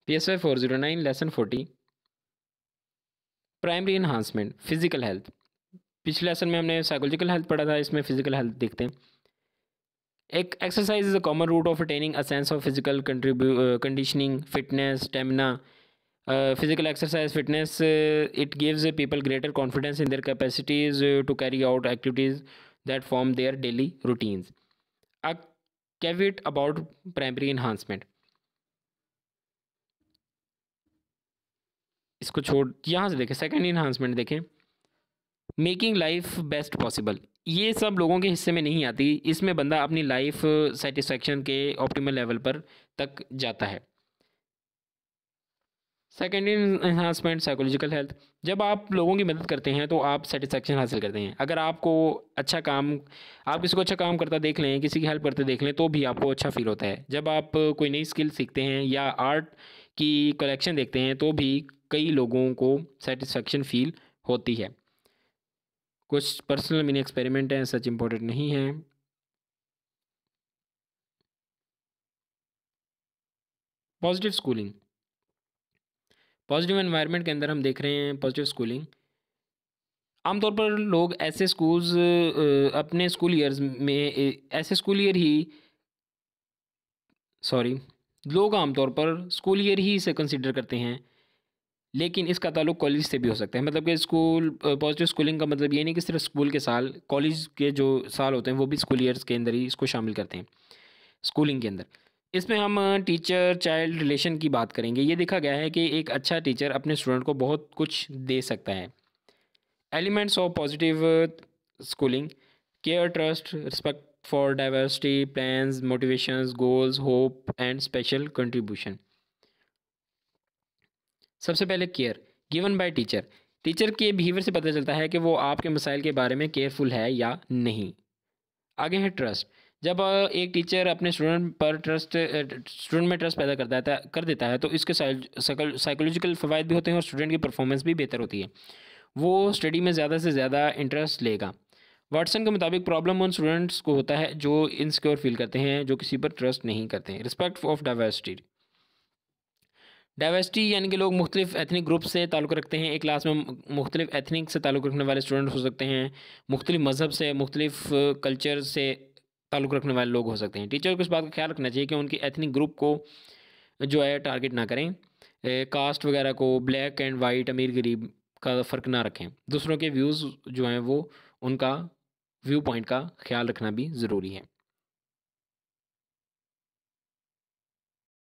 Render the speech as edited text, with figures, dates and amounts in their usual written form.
PSY 409 lesson 40 primary enhancement physical health. पिछले lesson में हमने साइकोलॉजिकल हेल्थ पढ़ा था, इसमें फिजिकल हेल्थ देखते हैं। एक exercise is a common route of attaining a sense of physical conditioning, fitness, stamina. Physical exercise fitness, it gives people greater confidence in their capacities to carry out activities that form their daily routines. A caveat about primary enhancement, इसको छोड़ यहाँ से देखें, second enhancement देखें, making life best possible. ये सब लोगों के हिस्से में नहीं आती, इसमें बंदा अपनी लाइफ सेटिस्फैक्शन के ऑप्टिमल लेवल पर तक जाता है। सेकेंड इन्हांसमेंट साइकोलॉजिकल हेल्थ, जब आप लोगों की मदद करते हैं तो आप सेटिस्फैक्शन हासिल करते हैं। अगर आपको अच्छा काम, आप किसी को अच्छा काम करता देख लें, किसी की हेल्प करते देख लें, तो भी आपको अच्छा फील होता है। जब आप कोई नई स्किल सीखते हैं या आर्ट की कलेक्शन देखते हैं, तो भी कई लोगों को सेटिस्फैक्शन फील होती है। कुछ पर्सनल मिनी एक्सपेरिमेंट हैं, सच इम्पोर्टेंट नहीं है। पॉजिटिव स्कूलिंग, पॉजिटिव एनवायरनमेंट के अंदर हम देख रहे हैं पॉजिटिव स्कूलिंग। आमतौर पर लोग ऐसे स्कूल्स अपने स्कूल ईयर्स में ऐसे स्कूल ईयर ही सॉरी लोग आमतौर पर स्कूल ईयर ही इसे कंसिडर करते हैं, लेकिन इसका ताल्लुक कॉलेज से भी हो सकता है। मतलब कि स्कूल पॉजिटिव स्कूलिंग का मतलब ये नहीं कि सिर्फ स्कूल के साल, कॉलेज के जो साल होते हैं वो भी स्कूल ईयर्स के अंदर ही इसको शामिल करते हैं, स्कूलिंग के अंदर। इसमें हम टीचर चाइल्ड रिलेशन की बात करेंगे। ये देखा गया है कि एक अच्छा टीचर अपने स्टूडेंट को बहुत कुछ दे सकता है। Elements of positive schooling, care, trust, respect for diversity, plans, motivations, goals, hope and special contribution. सबसे पहले care given by teacher. Teacher के बिहेवियर से पता चलता है कि वो आपके मसाइल के बारे में केयरफुल है या नहीं। आगे है ट्रस्ट। जब एक टीचर अपने स्टूडेंट में ट्रस्ट पैदा कर देता है तो इसके साइकोलॉजिकल फ़वायद भी होते हैं और स्टूडेंट की परफॉर्मेंस भी बेहतर होती है। वो स्टडी में ज़्यादा से ज़्यादा इंटरेस्ट लेगा। वाटसन के मुताबिक प्रॉब्लम उन स्टूडेंट्स को होता है जो इनसिक्योर फील करते हैं, जो किसी पर ट्रस्ट नहीं करते हैं। रिस्पेक्ट ऑफ डाइवर्सिटी, डाइवर्सिटी यानी कि लोग मुख्तलिफ एथनिक ग्रुप से ताल्लुक़ रखते हैं। एक क्लास में मुख्तलिफ एथनिक से ताल्लुक़ रखने वाले स्टूडेंट हो सकते हैं, मुख्तलिफ मज़हब से, मुख्तलिफ कल्चर से ताल्लुक़ रखने वाले लोग हो सकते हैं। टीचर को इस बात का ख्याल रखना चाहिए कि उनकी एथनिक ग्रुप को जो है टारगेट ना करें, कास्ट वगैरह को, ब्लैक एंड वाइट, अमीर गरीब का फ़र्क ना रखें। दूसरों के व्यूज़ जो हैं वो, उनका व्यू पॉइंट का ख्याल रखना भी ज़रूरी है।